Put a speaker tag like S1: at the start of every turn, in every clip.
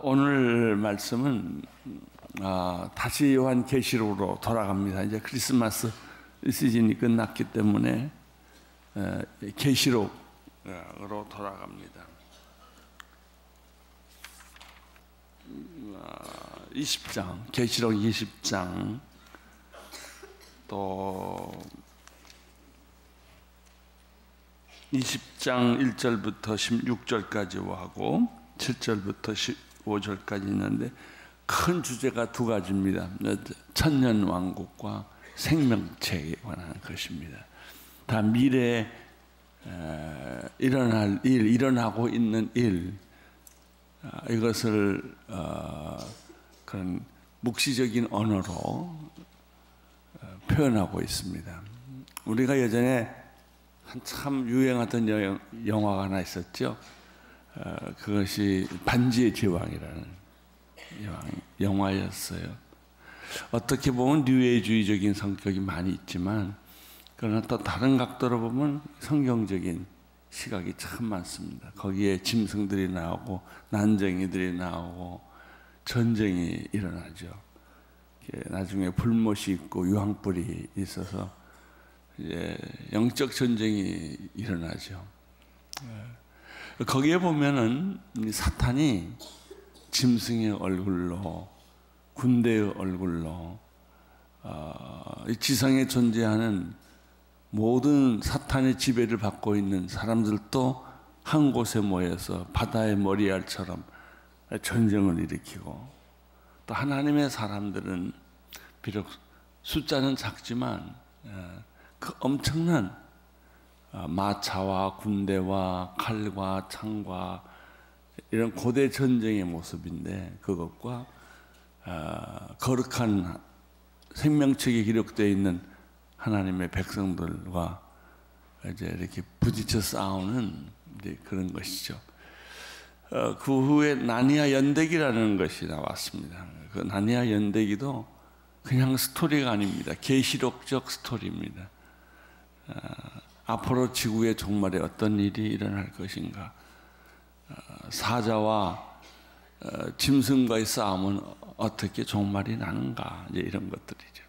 S1: 오늘 말씀은 다시 요한계시록으로 돌아갑니다. 이제 크리스마스 시즌이 끝났기 때문에 계시록으로 돌아갑니다. 20장, 계시록 20장 또 20장 1절부터 16절까지 하고 7절부터 15절까지 있는데 큰 주제가 두 가지입니다. 천년왕국과 생명체에 관한 것입니다. 다 미래에 일어날 일, 일어나고 있는 일, 이것을 그런 묵시적인 언어로 표현하고 있습니다. 우리가 예전에 한참 유행하던 영화가 하나 있었죠. 그것이 반지의 제왕이라는 영화였어요. 어떻게 보면 뉴에이주의적인 성격이 많이 있지만 그러나 또 다른 각도로 보면 성경적인 시각이 참 많습니다. 거기에 짐승들이 나오고 난쟁이들이 나오고 전쟁이 일어나죠. 나중에 불못이 있고 유황불이 있어서 이제 영적 전쟁이 일어나죠. 거기에 보면은 사탄이 짐승의 얼굴로, 군대의 얼굴로 이 지상에 존재하는 모든 사탄의 지배를 받고 있는 사람들도 한 곳에 모여서 바다의 머리알처럼 전쟁을 일으키고, 또 하나님의 사람들은 비록 숫자는 작지만 그 엄청난 마차와 군대와 칼과 창과 이런 고대 전쟁의 모습인데, 그것과 거룩한 생명책에 기록되어 있는 하나님의 백성들과 이제 이렇게 부딪혀 싸우는 이제 그런 것이죠. 그 후에 나니아 연대기라는 것이 나왔습니다. 그 나니아 연대기도 그냥 스토리가 아닙니다. 계시록적 스토리입니다. 앞으로 지구의 종말에 어떤 일이 일어날 것인가, 사자와 짐승과의 싸움은 어떻게 종말이 나는가, 이제 이런 것들이죠.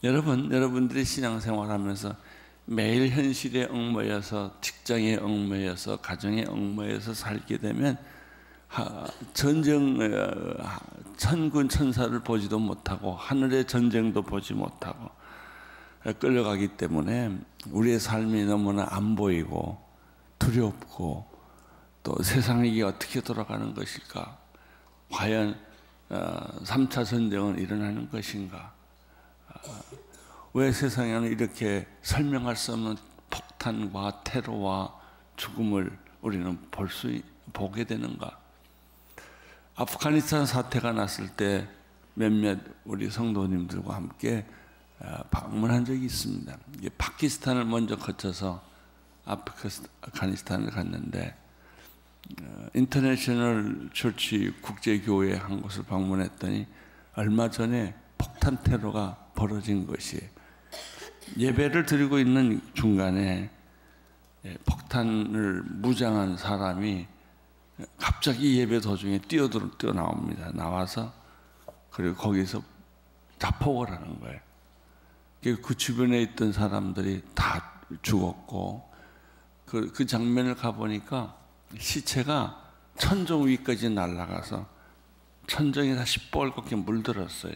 S1: 여러분들이 신앙생활하면서 매일 현실에 얽매여서, 직장에 얽매여서, 가정에 얽매여서 살게 되면 천군 천사를 보지도 못하고 하늘의 전쟁도 보지 못하고 끌려가기 때문에 우리의 삶이 너무나 안 보이고 두렵고, 또 세상이 어떻게 돌아가는 것일까, 과연 3차 전쟁은 일어나는 것인가, 왜 세상에는 이렇게 설명할 수 없는 폭탄과 테러와 죽음을 우리는 보게 되는가. 아프가니스탄 사태가 났을 때 몇몇 우리 성도님들과 함께 방문한 적이 있습니다. 파키스탄을 먼저 거쳐서 아프가니스탄을 갔는데, 인터내셔널 처치 국제교회 한 곳을 방문했더니 얼마 전에 폭탄 테러가 벌어진 것이에요. 예배를 드리고 있는 중간에 폭탄을 무장한 사람이 갑자기 예배 도중에 뛰어나옵니다. 나와서 그리고 거기서 자폭을 하는 거예요. 그 주변에 있던 사람들이 다 죽었고, 그 장면을 가보니까 시체가 천정 위까지 날아가서 천정이 다 시뻘겋게 물들었어요.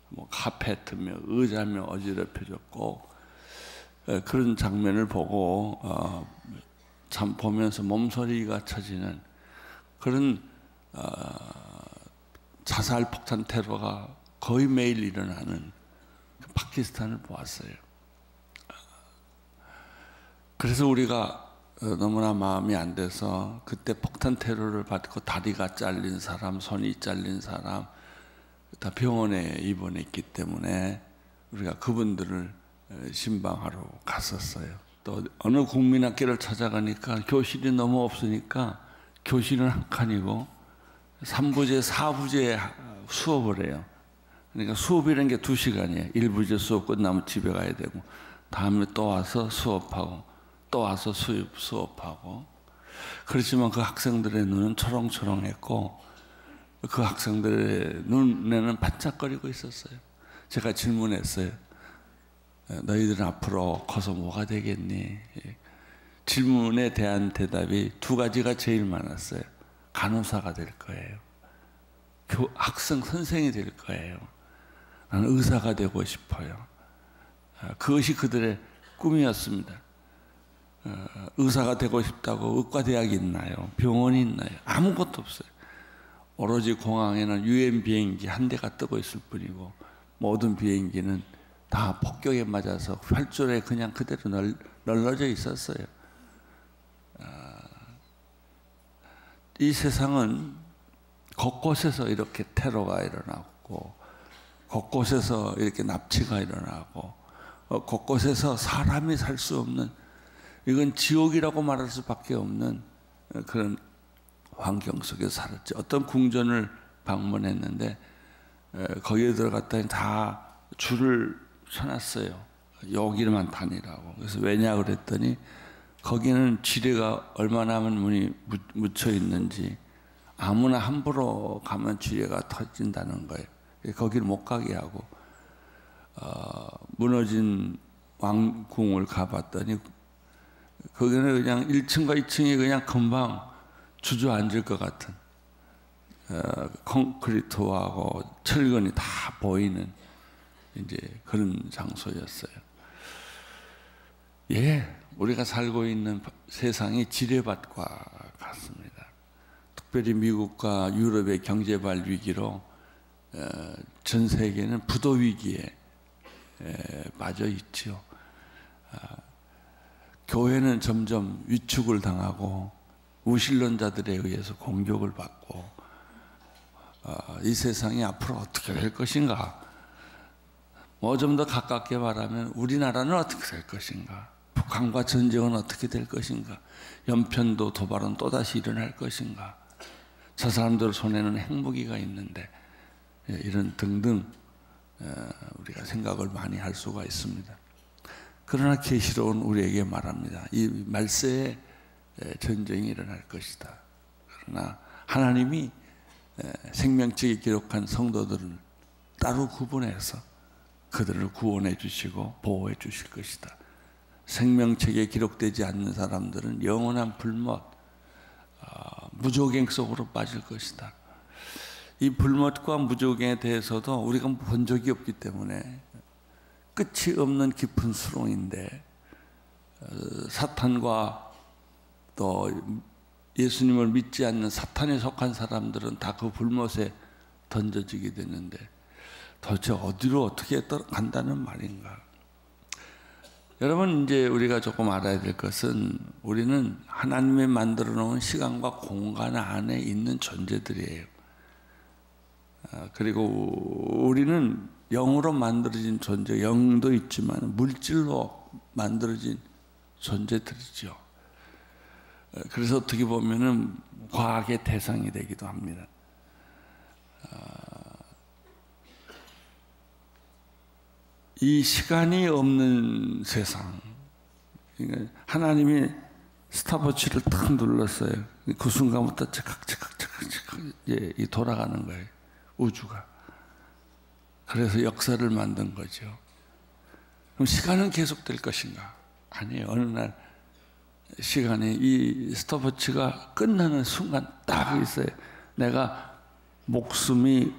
S1: 뭐 카페트며 의자며 어지럽혀졌고, 그런 장면을 보고 참 보면서 몸서리가 쳐지는 그런 자살 폭탄 테러가 거의 매일 일어나는 파키스탄을 보았어요. 그래서 우리가 너무나 마음이 안 돼서 그때 폭탄 테러를 받고 다리가 잘린 사람, 손이 잘린 사람 다 병원에 입원했기 때문에 우리가 그분들을 신방하러 갔었어요. 또 어느 국민학교를 찾아가니까 교실이 너무 없으니까 교실은 한 칸이고 3부제, 4부제 수업을 해요. 그러니까 수업이라는 게 2시간이에요. 1부제 수업 끝나면 집에 가야 되고, 다음에 또 와서 수업하고, 또 와서 수업하고. 그렇지만 그 학생들의 눈은 초롱초롱했고, 그 학생들의 눈에는 반짝거리고 있었어요. 제가 질문했어요. 너희들은 앞으로 커서 뭐가 되겠니? 질문에 대한 대답이 두 가지가 제일 많았어요. 간호사가 될 거예요. 학생 선생이 될 거예요. 나는 의사가 되고 싶어요. 그것이 그들의 꿈이었습니다. 의사가 되고 싶다고 의과대학이 있나요? 병원이 있나요? 아무것도 없어요. 오로지 공항에는 유엔 비행기 한 대가 뜨고 있을 뿐이고 모든 비행기는 다 폭격에 맞아서 활주로에 그냥 그대로 널려져 있었어요. 이 세상은 곳곳에서 이렇게 테러가 일어나고 곳곳에서 이렇게 납치가 일어나고 곳곳에서 사람이 살 수 없는, 이건 지옥이라고 말할 수밖에 없는 그런 환경 속에 살았죠. 어떤 궁전을 방문했는데 거기에 들어갔더니 다 줄을 서놨어요. 여기만 다니라고. 그래서 왜냐 그랬더니 거기는 지뢰가 얼마나 많은 문이 묻혀 있는지 아무나 함부로 가면 지뢰가 터진다는 거예요. 거기를 못 가게 하고 무너진 왕궁을 가봤더니 거기는 그냥 1층과 2층이 그냥 금방 주저앉을 것 같은 콘크리트하고 철근이 다 보이는 이제 그런 장소였어요. 예, 우리가 살고 있는 세상이 지뢰밭과 같습니다. 특별히 미국과 유럽의 경제발 위기로 전 세계는 부도 위기에 빠져 있죠. 교회는 점점 위축을 당하고 무신론자들에 의해서 공격을 받고 이 세상이 앞으로 어떻게 될 것인가? 뭐 좀 더 가깝게 말하면 우리나라는 어떻게 될 것인가? 북한과 전쟁은 어떻게 될 것인가? 연편도 도발은 또다시 일어날 것인가? 저 사람들 손에는 핵무기가 있는데 이런 등등 우리가 생각을 많이 할 수가 있습니다. 그러나 계시록은 우리에게 말합니다. 이 말세에 전쟁이 일어날 것이다. 그러나 하나님이 생명책에 기록한 성도들을 따로 구분해서 그들을 구원해 주시고 보호해 주실 것이다. 생명책에 기록되지 않는 사람들은 영원한 불못, 무조갱 속으로 빠질 것이다. 이 불못과 무조갱에 대해서도 우리가 본 적이 없기 때문에 끝이 없는 깊은 수렁인데 사탄과 또 예수님을 믿지 않는 사탄에 속한 사람들은 다 그 불못에 던져지게 되는데 도대체 어디로 어떻게 간다는 말인가? 여러분, 이제 우리가 조금 알아야 될 것은 우리는 하나님이 만들어 놓은 시간과 공간 안에 있는 존재들이에요. 그리고 우리는 영으로 만들어진 존재, 영도 있지만 물질로 만들어진 존재들이죠. 그래서 어떻게 보면은 과학의 대상이 되기도 합니다. 이 시간이 없는 세상, 그러니까 하나님이 스탑워치를 탁 눌렀어요. 그 순간부터 착각 이제 돌아가는 거예요, 우주가. 그래서 역사를 만든 거죠. 그럼 시간은 계속될 것인가? 아니에요. 어느 날 시간이 이 스톱워치가 끝나는 순간 딱 있어요. 내가 목숨이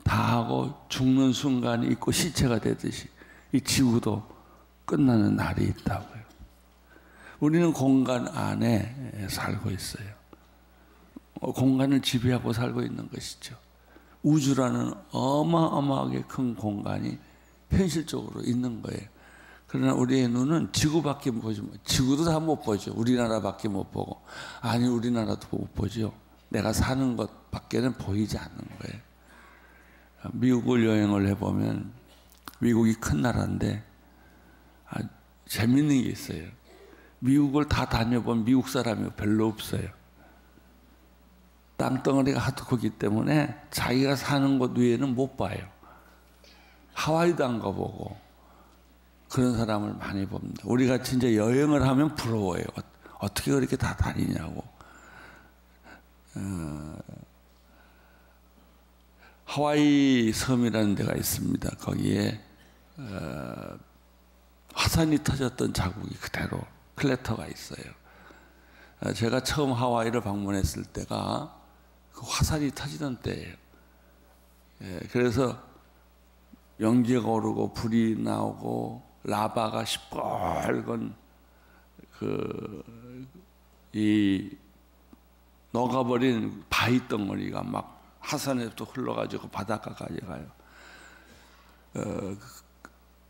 S1: 다하고 죽는 순간이 있고 시체가 되듯이 이 지구도 끝나는 날이 있다고요. 우리는 공간 안에 살고 있어요. 공간을 지배하고 살고 있는 것이죠. 우주라는 어마어마하게 큰 공간이 현실적으로 있는 거예요. 그러나 우리의 눈은 지구밖에 보지 못, 지구도 다 못 보죠. 우리나라밖에 못 보고. 아니, 우리나라도 못 보죠. 내가 사는 것밖에는 보이지 않는 거예요. 미국을 여행을 해보면 미국이 큰 나라인데 재밌는 게 있어요. 미국을 다 다녀본 미국 사람이 별로 없어요. 땅덩어리가 하도 크기 때문에 자기가 사는 곳 외에는 못 봐요. 하와이도 안 가보고 그런 사람을 많이 봅니다. 우리가 진짜 여행을 하면 부러워요. 어떻게 그렇게 다 다니냐고. 하와이 섬이라는 데가 있습니다. 거기에 화산이 터졌던 자국이 그대로 클래터가 있어요. 제가 처음 하와이를 방문했을 때가 그 화산이 터지던 때예요. 그래서 연기가 오르고 불이 나오고 라바가 시뻘건 이 녹아버린 바위 덩어리가 막 화산에서 흘러가지고 바닷가까지 가요.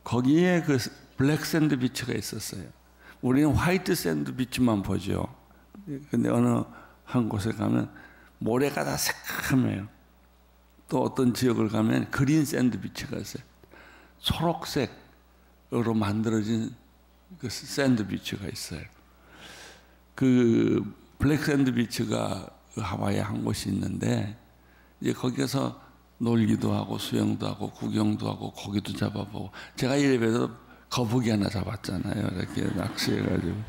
S1: 거기에 그 블랙 샌드 비치가 있었어요. 우리는 화이트 샌드 비치만 보죠. 근데 어느 한 곳에 가면 모래가 다 새카매요. 또 어떤 지역을 가면 그린 샌드 비치가 있어요. 초록색으로 만들어진 그 샌드 비치가 있어요. 그 블랙 샌드 비치가 하와이에 한 곳이 있는데 이제 거기서 놀기도 하고 수영도 하고 구경도 하고 고기도 잡아보고 제가 이래봬도 거북이 하나 잡았잖아요. 이렇게 낚시해가지고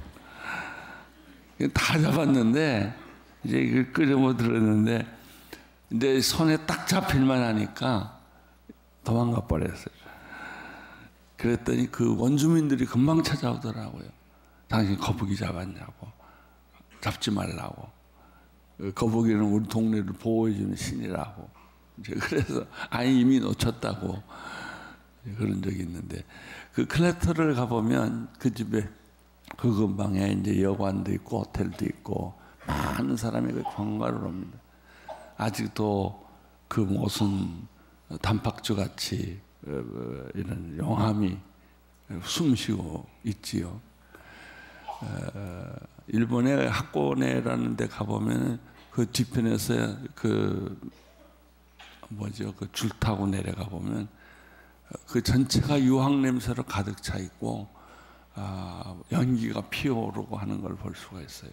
S1: 다 잡았는데 이제 이걸 끓여 못 들었는데 내 손에 딱 잡힐만 하니까 도망가 버렸어요. 그랬더니 그 원주민들이 금방 찾아오더라고요. 당신 거북이 잡았냐고. 잡지 말라고. 거북이는 우리 동네를 보호해주는 신이라고. 그래서 아니 이미 놓쳤다고 그런 적이 있는데 그 클래터를 가보면 그 집에 그 근방에 이제 여관도 있고 호텔도 있고 많은 사람이 관광을 옵니다. 아직도 그 무슨 단박주 같이 이런 용암이 숨쉬고 있지요. 일본의 하코네라는 데 가보면 그 뒤편에서 그 줄 타고 내려가 보면 그 전체가 유황 냄새로 가득 차 있고 연기가 피어오르고 하는 걸 볼 수가 있어요.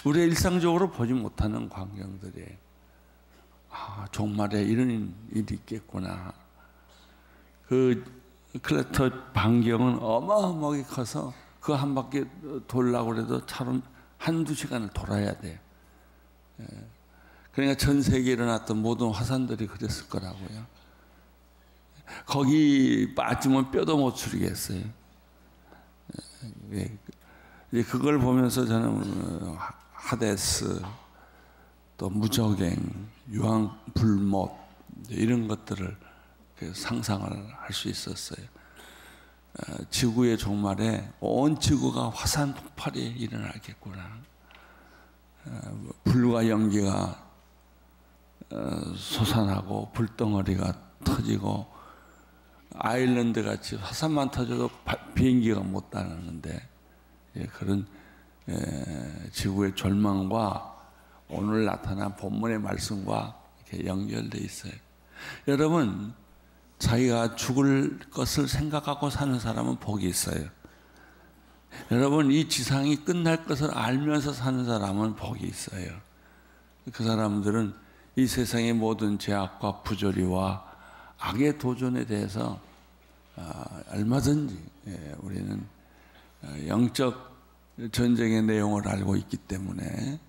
S1: 우리가 일상적으로 보지 못하는 광경들이에요. 정말에 이런 일이 있겠구나. 그 클래터 반경은 어마어마하게 커서 그 한 바퀴 돌라고 해도 차로 한두 시간을 돌아야 돼요. 그러니까 전 세계에 일어났던 모든 화산들이 그랬을 거라고요. 거기 빠지면 뼈도 못 추리겠어요. 그걸 보면서 저는 하데스, 또 무적행, 유황불못 이런 것들을 상상을 할 수 있었어요. 지구의 종말에 온 지구가 화산 폭발이 일어나겠구나. 불과 연기가 솟아나고 불덩어리가 터지고 아일랜드 같이 화산만 터져도 비행기가 못 다니는데 그런 지구의 절망과 오늘 나타난 본문의 말씀과 이렇게 연결되어 있어요. 여러분, 자기가 죽을 것을 생각하고 사는 사람은 복이 있어요. 여러분, 이 지상이 끝날 것을 알면서 사는 사람은 복이 있어요. 그 사람들은 이 세상의 모든 죄악과 부조리와 악의 도전에 대해서 얼마든지 우리는 영적 전쟁의 내용을 알고 있기 때문에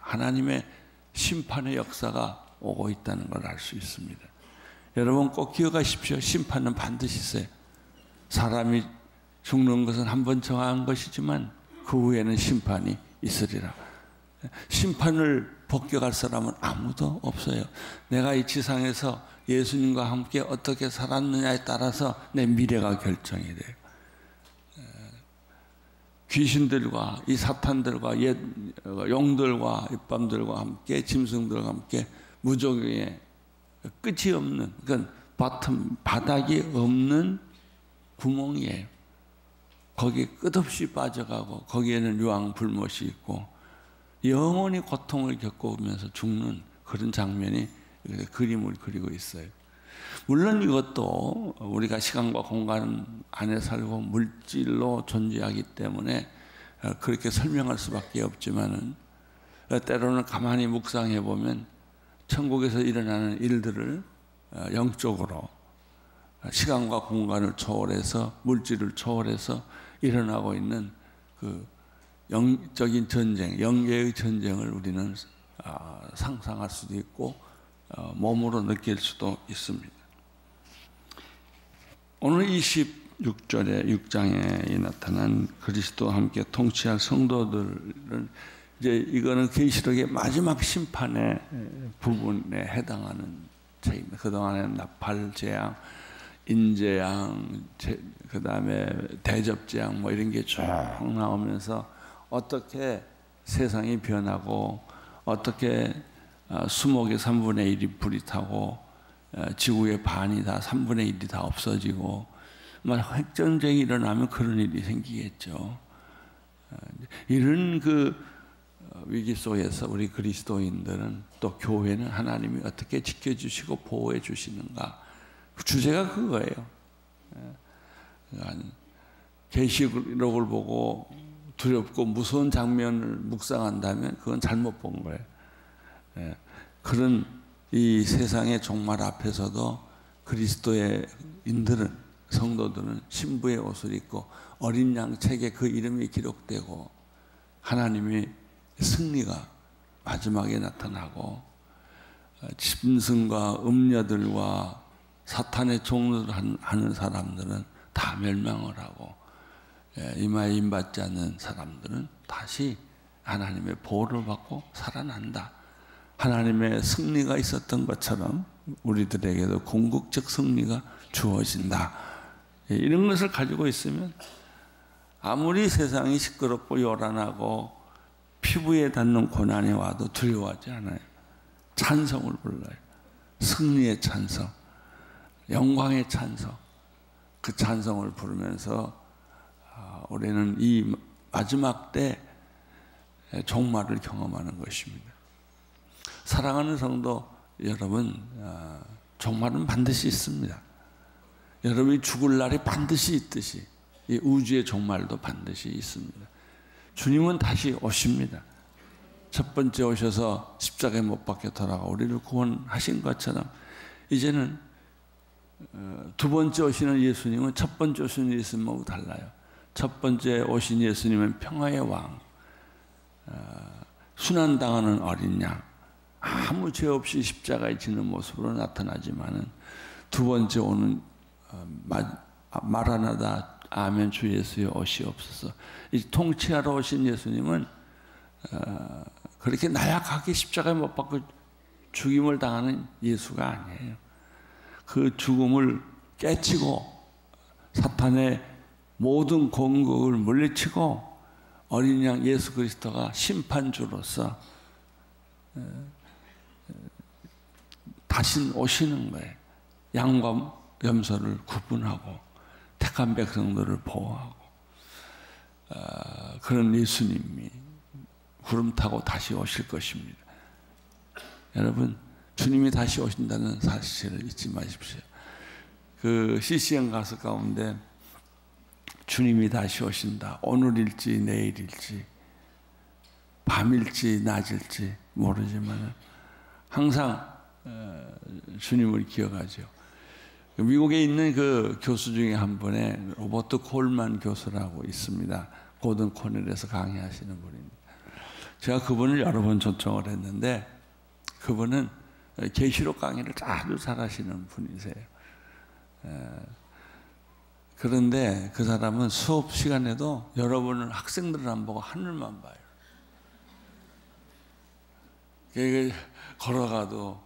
S1: 하나님의 심판의 역사가 오고 있다는 걸 알 수 있습니다. 여러분 꼭 기억하십시오. 심판은 반드시 있어요. 사람이 죽는 것은 한 번 정한 것이지만 그 후에는 심판이 있으리라. 심판을 벗겨갈 사람은 아무도 없어요. 내가 이 지상에서 예수님과 함께 어떻게 살았느냐에 따라서 내 미래가 결정이 돼요. 귀신들과 이 사탄들과 옛 용들과 입밤들과 함께 짐승들과 함께 무적의 끝이 없는 그건 바닥이 없는 구멍이에요. 거기에 끝없이 빠져가고 거기에는 유황불못이 있고 영원히 고통을 겪으면서 죽는 그런 장면이 그림을 그리고 있어요. 물론 이것도 우리가 시간과 공간 안에 살고 물질로 존재하기 때문에 그렇게 설명할 수밖에 없지만은 때로는 가만히 묵상해 보면 천국에서 일어나는 일들을 영적으로 시간과 공간을 초월해서 물질을 초월해서 일어나고 있는 그 영적인 전쟁, 영계의 전쟁을 우리는 상상할 수도 있고 몸으로 느낄 수도 있습니다. 오늘 26절에 6장에 나타난 그리스도와 함께 통치할 성도들은 이제 이거는 계시록의 마지막 심판의 부분에 해당하는 책입니다. 그동안에 나팔 재앙, 인재앙, 그 다음에 대접재앙 뭐 이런 게 쭉 나오면서 어떻게 세상이 변하고 어떻게 수목의 3분의 1이 불이 타고 지구의 반이 다 3분의 1이 다 없어지고 핵전쟁이 일어나면 그런 일이 생기겠죠. 이런 그 위기 속에서 우리 그리스도인들은 또 교회는 하나님이 어떻게 지켜주시고 보호해 주시는가, 주제가 그거예요. 계시록을 보고 두렵고 무서운 장면을 묵상한다면 그건 잘못 본 거예요. 그런 이 세상의 종말 앞에서도 그리스도의 인들은, 성도들은 신부의 옷을 입고 어린 양 책에 그 이름이 기록되고 하나님의 승리가 마지막에 나타나고 짐승과 음녀들과 사탄의 종노를 하는 사람들은 다 멸망을 하고 이마에 임받지 않는 사람들은 다시 하나님의 보호를 받고 살아난다. 하나님의 승리가 있었던 것처럼 우리들에게도 궁극적 승리가 주어진다. 이런 것을 가지고 있으면 아무리 세상이 시끄럽고 요란하고 피부에 닿는 고난이 와도 두려워하지 않아요. 찬성을 불러요. 승리의 찬성, 영광의 찬성. 그 찬성을 부르면서 우리는 이 마지막 때 종말을 경험하는 것입니다. 사랑하는 성도 여러분, 종말은 반드시 있습니다. 여러분이 죽을 날이 반드시 있듯이 이 우주의 종말도 반드시 있습니다. 주님은 다시 오십니다. 첫 번째 오셔서 십자가에 못 박혀 돌아가 우리를 구원하신 것처럼 이제는 두 번째 오시는 예수님은 첫 번째 오시는 예수님하고 달라요. 첫 번째 오신 예수님은 평화의 왕, 순환당하는 어린 양, 아무 죄 없이 십자가에 지는 모습으로 나타나지만은 두 번째 오는 마라나다 아멘 주 예수의 오시옵소서. 이 통치하러 오신 예수님은 그렇게 나약하게 십자가에 못 박고 죽임을 당하는 예수가 아니에요. 그 죽음을 깨치고 사탄의 모든 공격을 물리치고 어린 양 예수 그리스도가 심판주로서 다시 오시는 거예요. 양과 염소를 구분하고 택한 백성들을 보호하고 그런 예수님이 구름 타고 다시 오실 것입니다. 여러분, 주님이 다시 오신다는 사실을 잊지 마십시오. 그 CCM 가수 가운데 주님이 다시 오신다. 오늘일지 내일일지 밤일지 낮일지 모르지만 항상 주님을 기억하죠. 미국에 있는 그 교수 중에 한 분의 로버트 콜만 교수라고 있습니다. 고든 코넬에서 강의하시는 분입니다. 제가 그분을 여러 번 초청을 했는데 그분은 계시록 강의를 아주 잘하시는 분이세요. 그런데 그 사람은 수업 시간에도 여러분은 학생들을 안 보고 하늘만 봐요. 걸어가도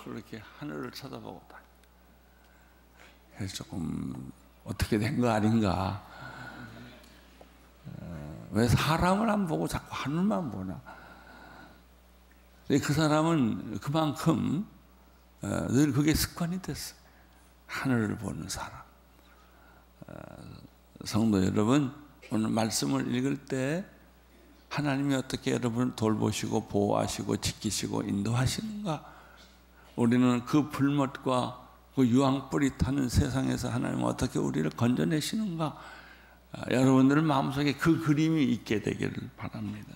S1: 그렇게 하늘을 쳐다보고 다. 그래서 조금 어떻게 된 거 아닌가. 왜 사람을 안 보고 자꾸 하늘만 보나. 그 사람은 그만큼 늘 그게 습관이 됐어요. 하늘을 보는 사람. 성도 여러분, 오늘 말씀을 읽을 때 하나님이 어떻게 여러분을 돌보시고 보호하시고 지키시고 인도하시는가. 우리는 그 불못과 그 유황불이 타는 세상에서 하나님은 어떻게 우리를 건져내시는가. 여러분들 마음속에 그 그림이 있게 되기를 바랍니다.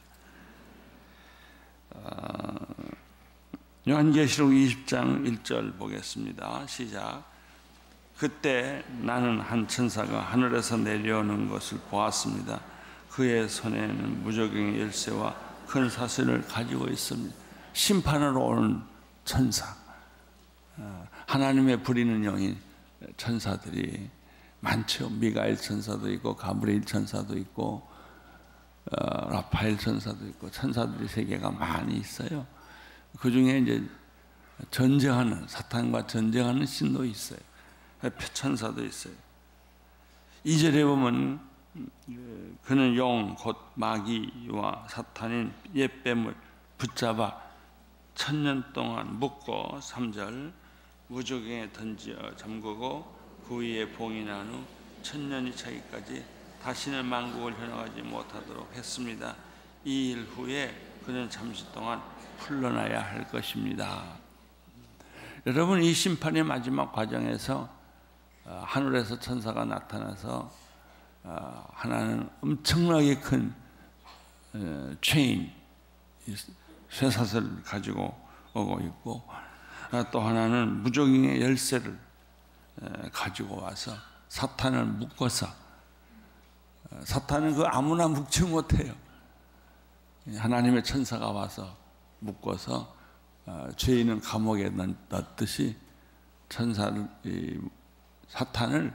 S1: 요한계시록 20장 1절 보겠습니다. 시작. 그때 나는 한 천사가 하늘에서 내려오는 것을 보았습니다. 그의 손에는 무저갱의 열쇠와 큰 사슬을 가지고 있습니다. 심판으로 오는 천사, 하나님의 부리는 영인 천사들이 많죠. 미가엘 천사도 있고 가브리엘 천사도 있고 라파엘 천사도 있고 천사들이 세계가 많이 있어요. 그 중에 이제 전쟁하는, 사탄과 전쟁하는 신도 있어요. 천사도 있어요. 2절에 보면 그는 영 곧 마귀와 사탄인 옛뱀을 붙잡아 1000년 동안 묶고 3절 무저갱에 던지어 잠그고 그 위에 봉인한 후 1000년이 차기까지 다시는 만국을 현혹하지 못하도록 했습니다. 이 일 후에 그는 잠시 동안 풀려나야 할 것입니다. 여러분, 이 심판의 마지막 과정에서 하늘에서 천사가 나타나서 하나는 엄청나게 큰 체인, 쇠사슬을 가지고 오고 있고, 또 하나는 무저갱의 열쇠를 가지고 와서 사탄을 묶어서, 사탄은 그 아무나 묶지 못해요. 하나님의 천사가 와서 묶어서 죄인은 감옥에 넣듯이 사탄을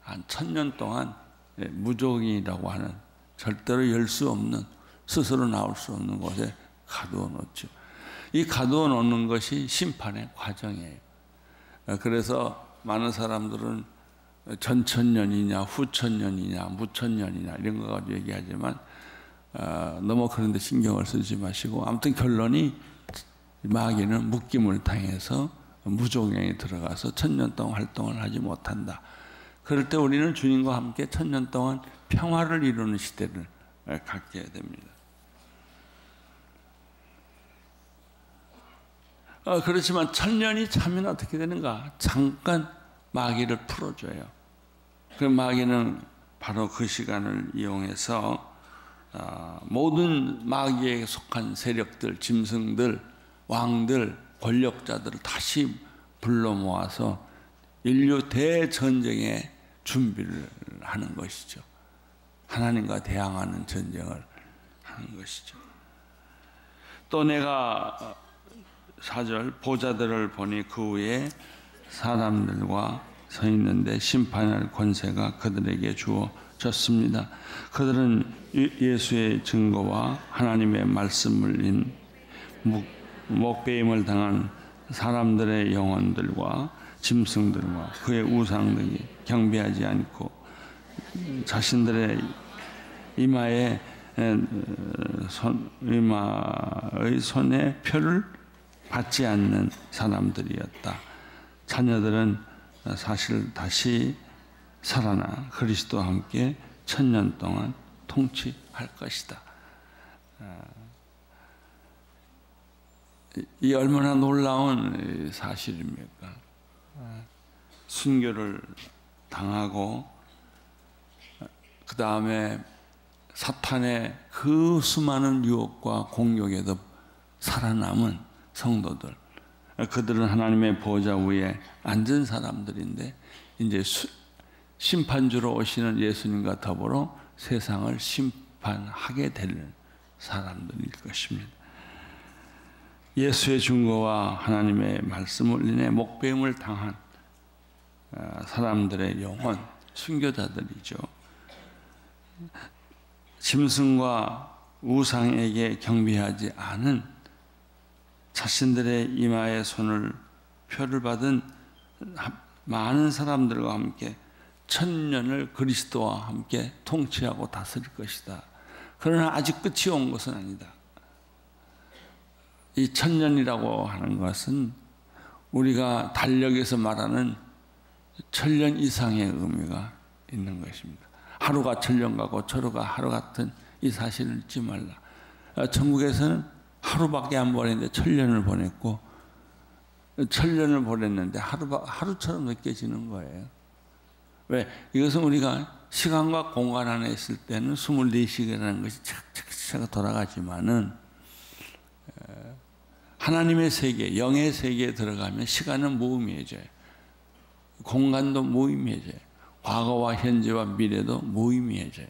S1: 한 1000년 동안 무저갱이라고 하는 절대로 열 수 없는, 스스로 나올 수 없는 곳에 가두어 놓죠. 이 가두어 놓는 것이 심판의 과정이에요. 그래서 많은 사람들은 전천년이냐 후천년이냐 무천년이냐 이런 거 가지고 얘기하지만 너무 그런 데 신경을 쓰지 마시고, 아무튼 결론이 마귀는 묶임을 당해서 무저갱에 들어가서 1000년 동안 활동을 하지 못한다. 그럴 때 우리는 주님과 함께 1000년 동안 평화를 이루는 시대를 갖게 됩니다. 그렇지만 1000년이 차면 어떻게 되는가? 잠깐 마귀를 풀어줘요. 그 마귀는 바로 그 시간을 이용해서 모든 마귀에 속한 세력들, 짐승들, 왕들, 권력자들을 다시 불러 모아서 인류 대전쟁의 준비를 하는 것이죠. 하나님과 대항하는 전쟁을 하는 것이죠. 또 내가 4절 보좌들을 보니 그 위에 사람들과 서 있는데 심판할 권세가 그들에게 주어졌습니다. 그들은 예수의 증거와 하나님의 말씀을 인 목배임을 당한 사람들의 영혼들과 짐승들과 그의 우상 등이 경배하지 않고 자신들의 이마의 손에 표를 받지 않는 사람들이었다. 자녀들은 사실 다시 살아나 그리스도와 함께 1000년 동안 통치할 것이다. 이 얼마나 놀라운 사실입니까? 순교를 당하고 그 다음에 사탄의 그 수많은 유혹과 공격에도 살아남은 성도들, 그들은 하나님의 보좌 위에 앉은 사람들인데 이제 심판주로 오시는 예수님과 더불어 세상을 심판하게 되는 사람들일 것입니다. 예수의 증거와 하나님의 말씀을 인해 목배임을 당한 사람들의 영혼, 순교자들이죠. 짐승과 우상에게 경배하지 않은 자신들의 이마에 손을 표를 받은 많은 사람들과 함께 1000년을 그리스도와 함께 통치하고 다스릴 것이다. 그러나 아직 끝이 온 것은 아니다. 이 1000년이라고 하는 것은 우리가 달력에서 말하는 1000년 이상의 의미가 있는 것입니다. 하루가 1000년 가고 하루가 하루 같은 이 사실을 잊지 말라. 천국에서는 하루밖에 안 보냈는데 1000년을 보냈고, 1000년을 보냈는데 하루처럼 느껴지는 거예요. 왜? 이것은 우리가 시간과 공간 안에 있을 때는 24시간이라는 것이 착착착 돌아가지만은 하나님의 세계, 영의 세계에 들어가면 시간은 무의미해져요. 공간도 무의미해져요. 과거와 현재와 미래도 무의미해져요.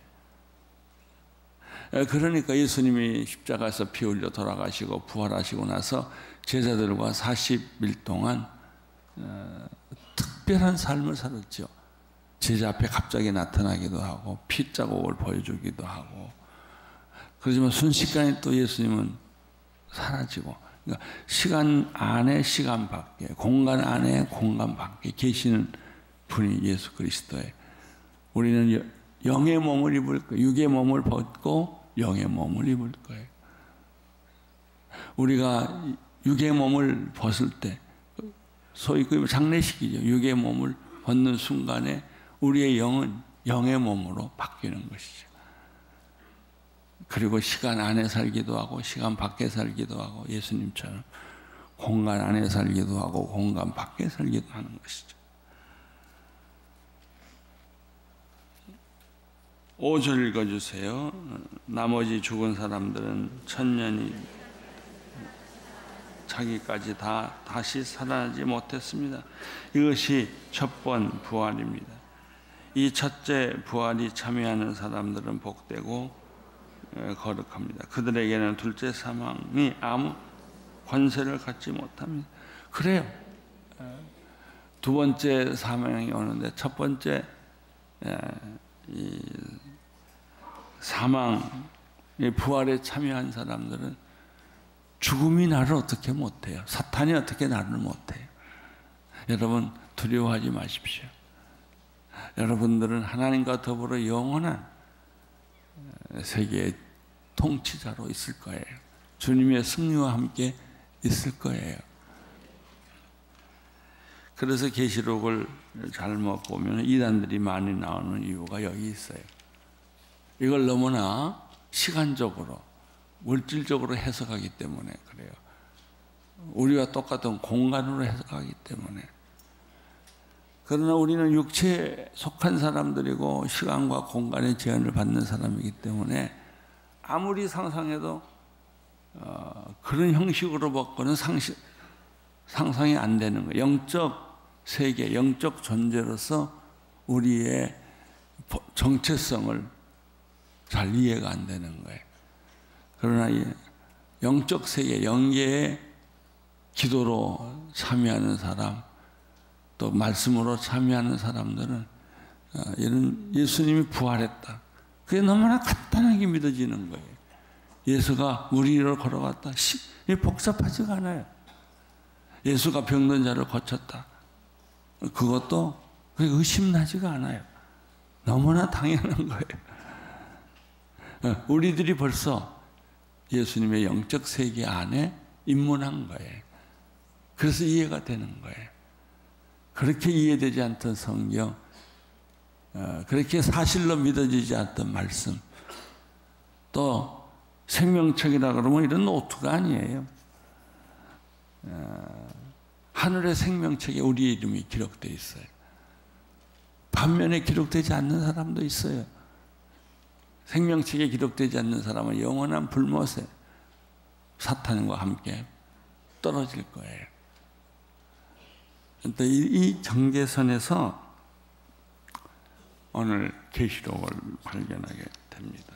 S1: 그러니까 예수님이 십자가에서 피 흘려 돌아가시고 부활하시고 나서 제자들과 40일 동안 특별한 삶을 살았죠. 제자 앞에 갑자기 나타나기도 하고 핏자국을 보여주기도 하고, 그러지만 순식간에 또 예수님은 사라지고, 그러니까 시간 안에 시간 밖에, 공간 안에 공간 밖에 계시는 분이 예수 그리스도예요. 우리는 영의 몸을 입을 거예요. 육의 몸을 벗고 영의 몸을 입을 거예요. 우리가 육의 몸을 벗을 때, 소위 그 장례식이죠. 육의 몸을 벗는 순간에 우리의 영은 영의 몸으로 바뀌는 것이죠. 그리고 시간 안에 살기도 하고 시간 밖에 살기도 하고, 예수님처럼 공간 안에 살기도 하고 공간 밖에 살기도 하는 것이죠. 5절 읽어주세요. 나머지 죽은 사람들은 천년이 자기까지 다시 살아나지 못했습니다. 이것이 첫 번 부활입니다. 이 첫째 부활이 참여하는 사람들은 복되고 거룩합니다. 그들에게는 둘째 사망이 아무 권세를 갖지 못합니다. 그래요. 두 번째 사망이 오는데 첫 번째 이 사망의 부활에 참여한 사람들은 죽음이 나를 어떻게 못해요? 사탄이 어떻게 나를 못해요? 여러분 두려워하지 마십시오. 여러분들은 하나님과 더불어 영원한 세계의 통치자로 있을 거예요. 주님의 승리와 함께 있을 거예요. 그래서 계시록을 잘못 보면 이단들이 많이 나오는 이유가 여기 있어요. 이걸 너무나 시간적으로, 물질적으로 해석하기 때문에 그래요. 우리와 똑같은 공간으로 해석하기 때문에. 그러나 우리는 육체에 속한 사람들이고 시간과 공간의 제한을 받는 사람이기 때문에 아무리 상상해도 그런 형식으로 바꾸는 상상이 안 되는 거예요. 영적 세계, 영적 존재로서 우리의 정체성을 잘 이해가 안 되는 거예요. 그러나 영적 세계, 영계의 기도로 참여하는 사람, 또 말씀으로 참여하는 사람들은 이런 예수님이 부활했다, 그게 너무나 간단하게 믿어지는 거예요. 예수가 우리 위로 걸어갔다, 복잡하지가 않아요. 예수가 병든 자를 고쳤다, 그것도 의심나지가 않아요. 너무나 당연한 거예요. 우리들이 벌써 예수님의 영적 세계 안에 입문한 거예요. 그래서 이해가 되는 거예요. 그렇게 이해되지 않던 성경, 그렇게 사실로 믿어지지 않던 말씀, 또 생명책이라 그러면 이런 노트가 아니에요. 하늘의 생명책에 우리의 이름이 기록되어 있어요. 반면에 기록되지 않는 사람도 있어요. 생명책에 기록되지 않는 사람은 영원한 불못에 사탄과 함께 떨어질 거예요. 이 경계선에서 오늘 계시록을 발견하게 됩니다.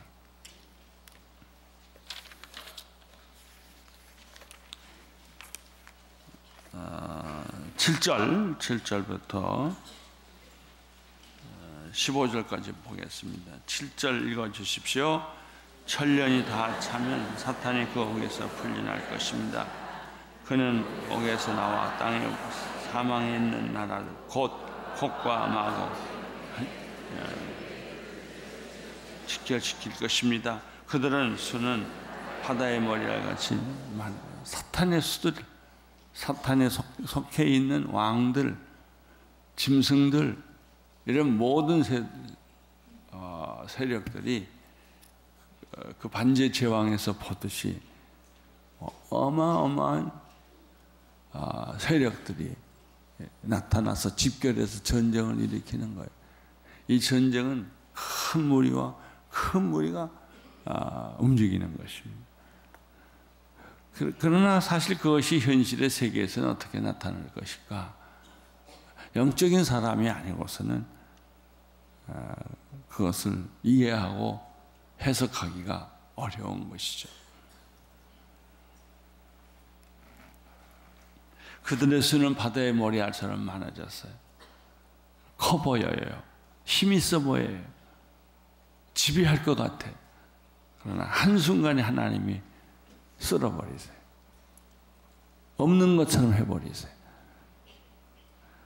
S1: 7절부터 15절까지 보겠습니다. 7절 읽어주십시오. 천년이 다 차면 사탄이 그 옥에서 풀려날 것입니다. 그는 옥에서 나와 땅에 사망에 있는 나라들 곧 곡과 마곡 직결시킬 것입니다. 그들은 수는 바다의 머리와 같이 사탄의 수들, 사탄에 속해 있는 왕들, 짐승들, 이런 모든 세력들이 그 반제 제왕에서 보듯이 어마어마한 세력들이 나타나서 집결해서 전쟁을 일으키는 거예요. 이 전쟁은 큰 무리가 움직이는 것입니다. 그러나 사실 그것이 현실의 세계에서는 어떻게 나타날 것일까? 영적인 사람이 아니고서는 그것을 이해하고 해석하기가 어려운 것이죠. 그들의 수는 바다의 모래알처럼 많아졌어요. 커 보여요. 힘 있어 보여요. 지배할 것 같아. 그러나 한순간에 하나님이 쓸어버리세요. 없는 것처럼 해버리세요.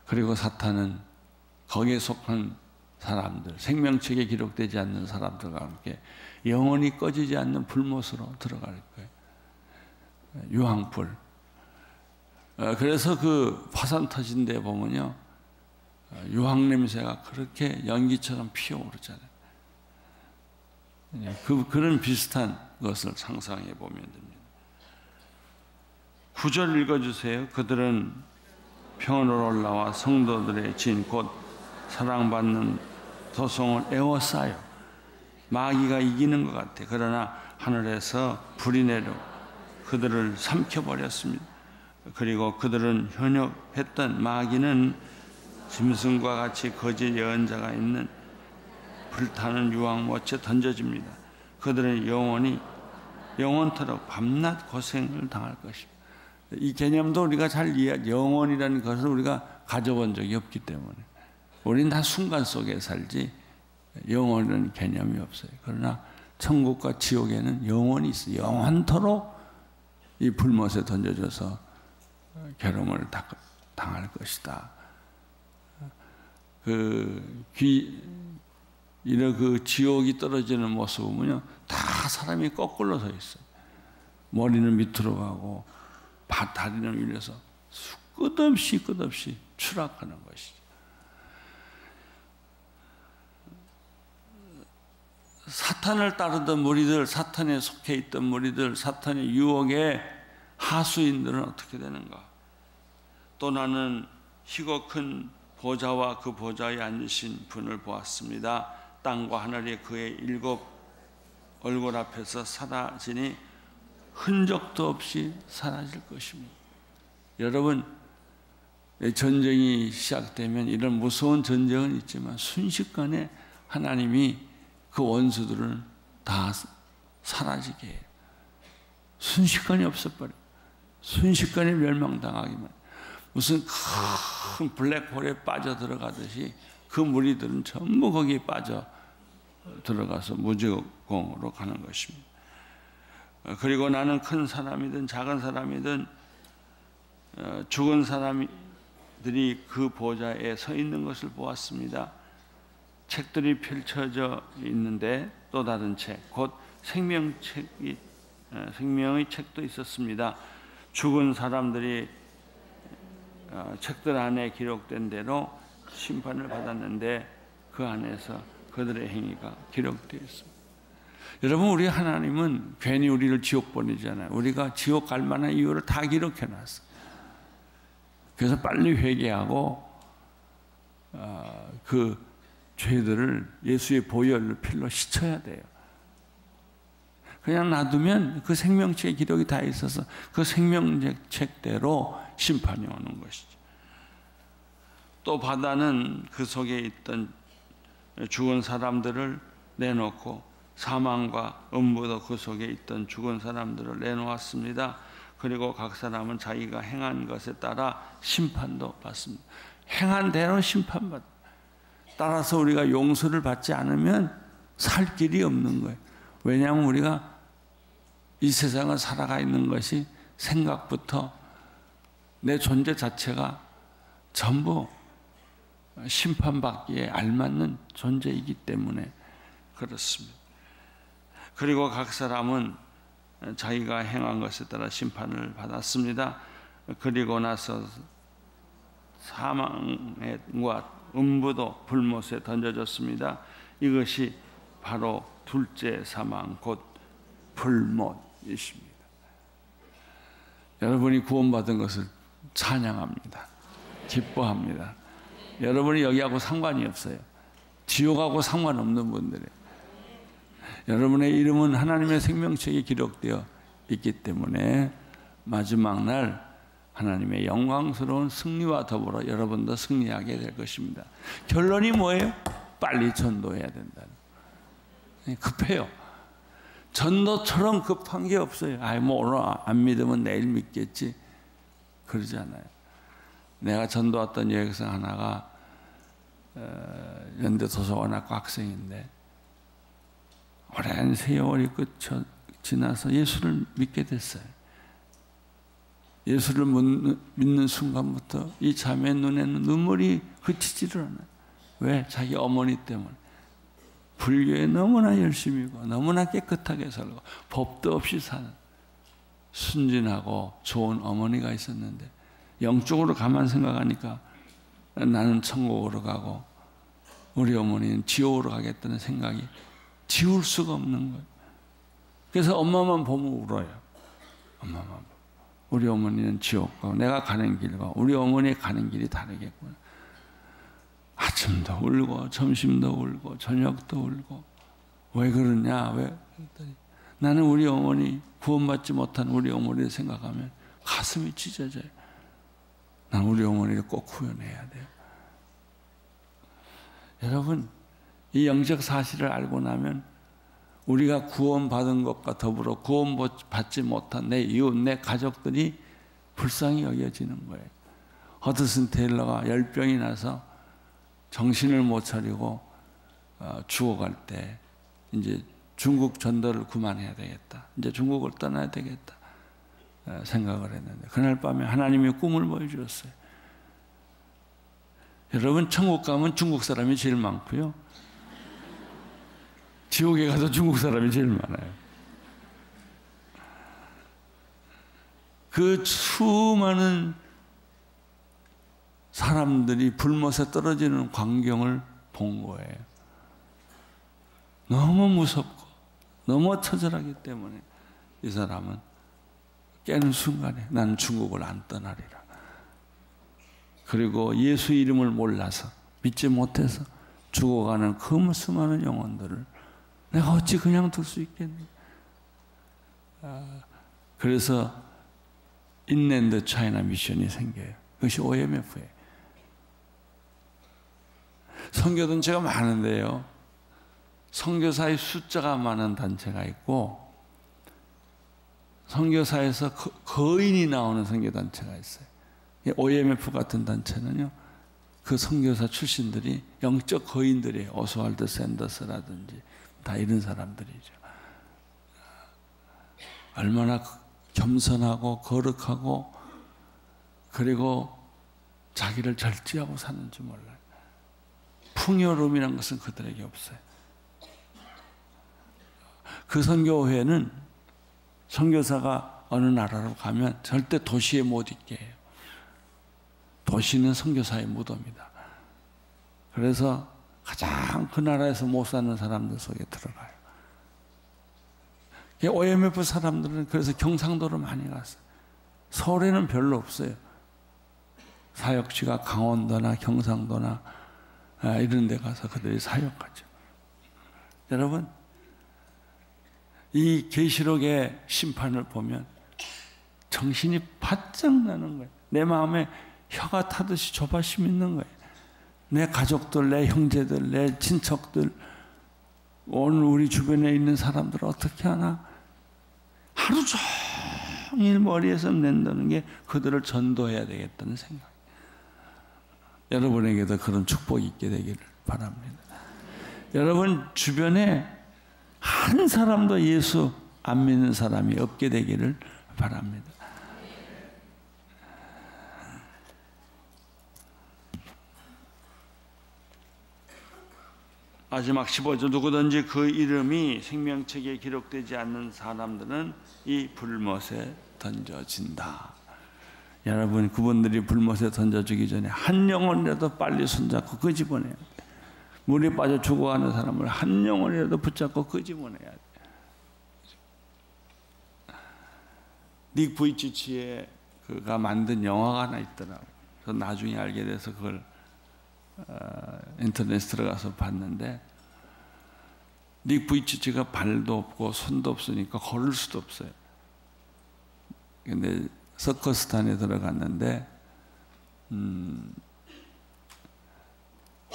S1: 그리고 사탄은 거기에 속한 사람들, 생명책에 기록되지 않는 사람들과 함께 영원히 꺼지지 않는 불못으로 들어갈 거예요. 유황불. 그래서 그 화산 터진 데 보면요, 유황 냄새가 그렇게 연기처럼 피어오르잖아요. 그런 비슷한 것을 상상해 보면 됩니다. 9절 읽어주세요. 그들은 평원으로 올라와 성도들의 진 곧 사랑받는 도성을 에워싸요. 마귀가 이기는 것 같아. 그러나 하늘에서 불이 내려 그들을 삼켜버렸습니다. 그리고 그들은 현혹했던 마귀는 짐승과 같이 거짓 예언자가 있는 불타는 유황못에 던져집니다. 그들은 영원토록 밤낮 고생을 당할 것입니다. 이 개념도 우리가 잘 영원이라는 것을 우리가 가져본 적이 없기 때문에 우리는 다 순간 속에 살지 영원이라는 개념이 없어요. 그러나 천국과 지옥에는 영원이 있어요. 영원토록 이 불못에 던져져서 괴로움을 당할 것이다. 이런 그 지옥이 떨어지는 모습을 보면요, 다 사람이 거꾸로 서 있어요. 머리는 밑으로 가고 다리는 위에서 끝없이 추락하는 것이죠. 사탄을 따르던 무리들, 사탄에 속해 있던 무리들, 사탄의 유혹에 하수인들은 어떻게 되는가? 또 나는 희고 큰 보좌와 그 보좌에 앉으신 분을 보았습니다. 땅과 하늘이 그의 7 얼굴 앞에서 사라지니 흔적도 없이 사라질 것입니다. 여러분, 전쟁이 시작되면 이런 무서운 전쟁은 있지만 순식간에 하나님이 그 원수들을 다 사라지게 해요. 순식간에 없어버려요. 순식간에 멸망당하기만. 무슨 큰 블랙홀에 빠져 들어가듯이 그 무리들은 전부 거기에 빠져 들어가서 무지공으로 가는 것입니다. 그리고 나는 큰 사람이든 작은 사람이든 죽은 사람들이 그 보좌에 서 있는 것을 보았습니다. 책들이 펼쳐져 있는데 또 다른 책, 곧 생명의 책도 있었습니다. 죽은 사람들이 책들 안에 기록된 대로 심판을 받았는데 그 안에서 그들의 행위가 기록되어 있습니다. 여러분, 우리 하나님은 괜히 우리를 지옥 보내잖아요. 우리가 지옥 갈 만한 이유를 다 기록해 놨어요. 그래서 빨리 회개하고 그 죄들을 예수의 보혈로 필로 씻어야 돼요. 그냥 놔두면 그 생명책에 기록이 다 있어서 그 생명책대로 심판이 오는 것이죠. 또 바다는 그 속에 있던 죽은 사람들을 내놓고 사망과 음부도 그 속에 있던 죽은 사람들을 내놓았습니다. 그리고 각 사람은 자기가 행한 것에 따라 심판도 받습니다. 행한 대로 심판받습니다. 따라서 우리가 용서를 받지 않으면 살 길이 없는 거예요. 왜냐하면 우리가 이 세상을 살아가 있는 것이 생각부터 내 존재 자체가 전부 심판받기에 알맞는 존재이기 때문에 그렇습니다. 그리고 각 사람은 자기가 행한 것에 따라 심판을 받았습니다. 그리고 나서 사망과 음부도 불못에 던져졌습니다. 이것이 바로 둘째 사망, 곧 불못이십니다. 여러분이 구원받은 것을 찬양합니다. 기뻐합니다. 여러분이 여기하고 상관이 없어요. 지옥하고 상관없는 분들이에요. 여러분의 이름은 하나님의 생명책에 기록되어 있기 때문에 마지막 날 하나님의 영광스러운 승리와 더불어 여러분도 승리하게 될 것입니다. 결론이 뭐예요? 빨리 전도해야 된다는. 급해요. 전도처럼 급한 게 없어요. 아이 뭐 오늘 안 믿으면 내일 믿겠지. 그러지 않아요. 내가 전도 왔던 여학생 하나가 연대 도서관학과 학생인데 오랜 세월이 지나서 예수를 믿게 됐어요. 예수를 믿는 순간부터 이 자매 눈에는 눈물이 그치지를 않아요. 왜? 자기 어머니 때문에. 불교에 너무나 열심히고 너무나 깨끗하게 살고 법도 없이 사는 순진하고 좋은 어머니가 있었는데 영적으로 가만 생각하니까 나는 천국으로 가고 우리 어머니는 지옥으로 가겠다는 생각이 지울 수가 없는 거예요. 그래서 엄마만 보면 울어요. 엄마만 보면. 우리 어머니는 지옥 가고 내가 가는 길과 우리 어머니 가는 길이 다르겠구나. 아침도 울고 점심도 울고 저녁도 울고 왜 그러냐? 왜? 나는 우리 어머니 구원받지 못한 우리 어머니를 생각하면 가슴이 찢어져요. 난 우리 어머니를 꼭 구원해야 돼요. 여러분 이 영적 사실을 알고 나면 우리가 구원받은 것과 더불어 구원받지 못한 내 이웃, 내 가족들이 불쌍히 여겨지는 거예요. 허드슨 테일러가 열병이 나서 정신을 못 차리고 죽어갈 때 이제 중국 전도를 그만해야 되겠다. 이제 중국을 떠나야 되겠다 생각을 했는데 그날 밤에 하나님이 꿈을 보여주었어요. 여러분 천국 가면 중국 사람이 제일 많고요. 지옥에 가서 중국 사람이 제일 많아요. 그 수많은 사람들이 불못에 떨어지는 광경을 본 거예요. 너무 무섭고 너무 처절하기 때문에 이 사람은 깨는 순간에 나는 중국을 안 떠나리라. 그리고 예수 이름을 몰라서 믿지 못해서 죽어가는 그 수많은 영혼들을 내가 어찌 그냥 둘 수 있겠니? 그래서 인랜드 차이나 미션이 생겨요. 그것이 OMF예요. 선교단체가 많은데요. 선교사의 숫자가 많은 단체가 있고 선교사에서 거인이 나오는 선교단체가 있어요. OMF 같은 단체는요. 그 선교사 출신들이 영적 거인들이에요. 오스왈드 샌더스라든지 다 이런 사람들이죠. 얼마나 겸손하고 거룩하고 그리고 자기를 절제하고 사는지 몰라요. 풍요로움이라는 것은 그들에게 없어요. 그 선교회는 선교사가 어느 나라로 가면 절대 도시에 못 있게 해요. 도시는 선교사의 무덤이다. 그래서 가장 그 나라에서 못 사는 사람들 속에 들어가요. OMF 사람들은 그래서 경상도로 많이 갔어요. 서울에는 별로 없어요. 사역지가 강원도나 경상도나 이런 데 가서 그들이 사역하죠. 여러분 이 계시록의 심판을 보면 정신이 바짝 나는 거예요. 내 마음에 혀가 타듯이 조바심 있는 거예요. 내 가족들, 내 형제들, 내 친척들, 오늘 우리 주변에 있는 사람들 어떻게 하나? 하루 종일 머리에서 낸다는 게 그들을 전도해야 되겠다는 생각. 여러분에게도 그런 축복이 있게 되기를 바랍니다. 여러분 주변에 한 사람도 예수 안 믿는 사람이 없게 되기를 바랍니다. 마지막 15절 누구든지 그 이름이 생명책에 기록되지 않는 사람들은 이 불못에 던져진다. 여러분 그분들이 불못에 던져주기 전에 한 영혼이라도 빨리 손잡고 끄집어내야 돼. 물에 빠져 죽어가는 사람을 한 영혼이라도 붙잡고 끄집어내야 돼. 닉 부이치치의 그가 만든 영화가 하나 있더라고요. 그래서 나중에 알게 돼서 그걸 인터넷에 들어가서 봤는데 닉 부이치치가 발도 없고 손도 없으니까 걸을 수도 없어요. 근데 서커스단에 들어갔는데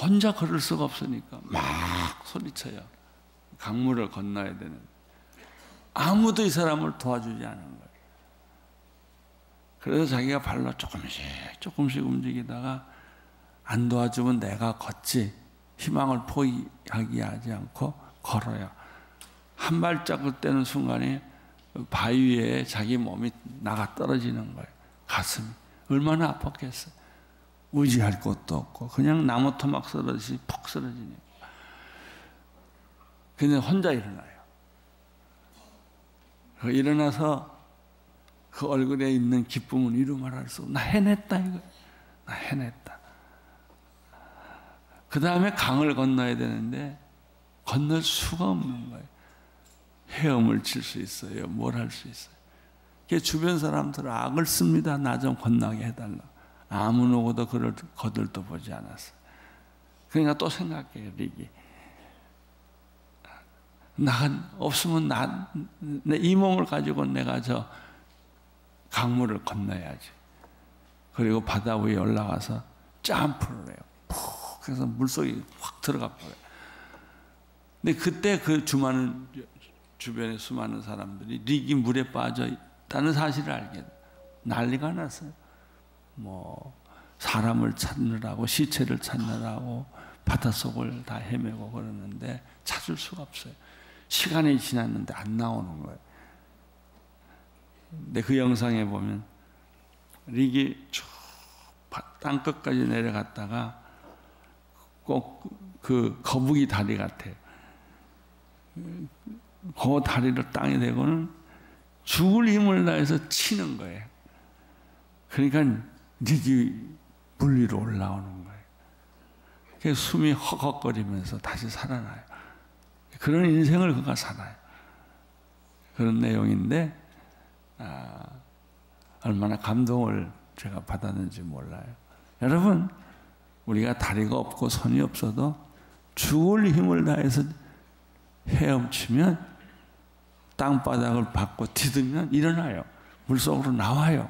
S1: 혼자 걸을 수가 없으니까 막 소리쳐요. 강물을 건너야 되는. 아무도 이 사람을 도와주지 않은 거예요. 그래서 자기가 발로 조금씩 움직이다가 안 도와주면 내가 걷지, 희망을 포기하게 하지 않고 걸어요. 한 발짝을 떼는 순간에 바위 위에 자기 몸이 나가 떨어지는 거예요. 가슴이 얼마나 아팠겠어요. 의지할 것도 없고 그냥 나무 토막 쓰러지듯이 푹 쓰러지니까. 그냥 혼자 일어나요. 일어나서 그 얼굴에 있는 기쁨은 이루 말할 수 없고, 나 해냈다 이거. 나 해냈다. 그 다음에 강을 건너야 되는데 건널 수가 없는 거예요. 헤엄을 칠 수 있어요. 뭘 할 수 있어요. 주변 사람들은 악을 씁니다. 나 좀 건너게 해달라. 아무 누구도 그를 거들떠 보지 않았어요. 그러니까 또 생각해요. 릭이. 나 없으면 내 이 몸을 가지고 내가 저 강물을 건너야지. 그리고 바다 위에 올라가서 점프를 해요. 푹 그래서 물속에 확 들어가 버려요. 근데 그때 그 주변에 수많은 사람들이 릭이 물에 빠져 있다는 사실을 알게 돼요. 난리가 났어요. 뭐 사람을 찾느라고 시체를 찾느라고 바닷속을 다 헤매고 그러는데 찾을 수가 없어요. 시간이 지났는데 안 나오는 거예요. 근데 그 영상에 보면 릭이 쭉 땅끝까지 내려갔다가 꼭 그 거북이 다리 같아요. 그 다리를 땅에 대고는 죽을 힘을 다해서 치는 거예요. 그러니까 릭이 물 위로 올라오는 거예요. 그래서 숨이 헉헉거리면서 다시 살아나요. 그런 인생을 그가 살아요. 그런 내용인데 얼마나 감동을 제가 받았는지 몰라요. 여러분, 우리가 다리가 없고 손이 없어도 죽을 힘을 다해서 헤엄치면 땅바닥을 밟고 디디면 일어나요. 물속으로 나와요.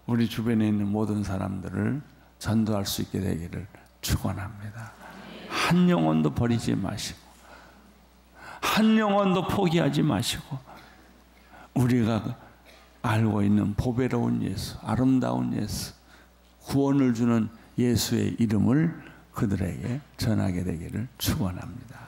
S1: 우리 주변에 있는 모든 사람들을 전도할 수 있게 되기를 축원합니다. 한 영혼도 버리지 마시고 한 영혼도 포기하지 마시고 우리가 알고 있는 보배로운 예수, 아름다운 예수, 구원을 주는 예수의 이름을 그들에게 전하게 되기를 축원합니다.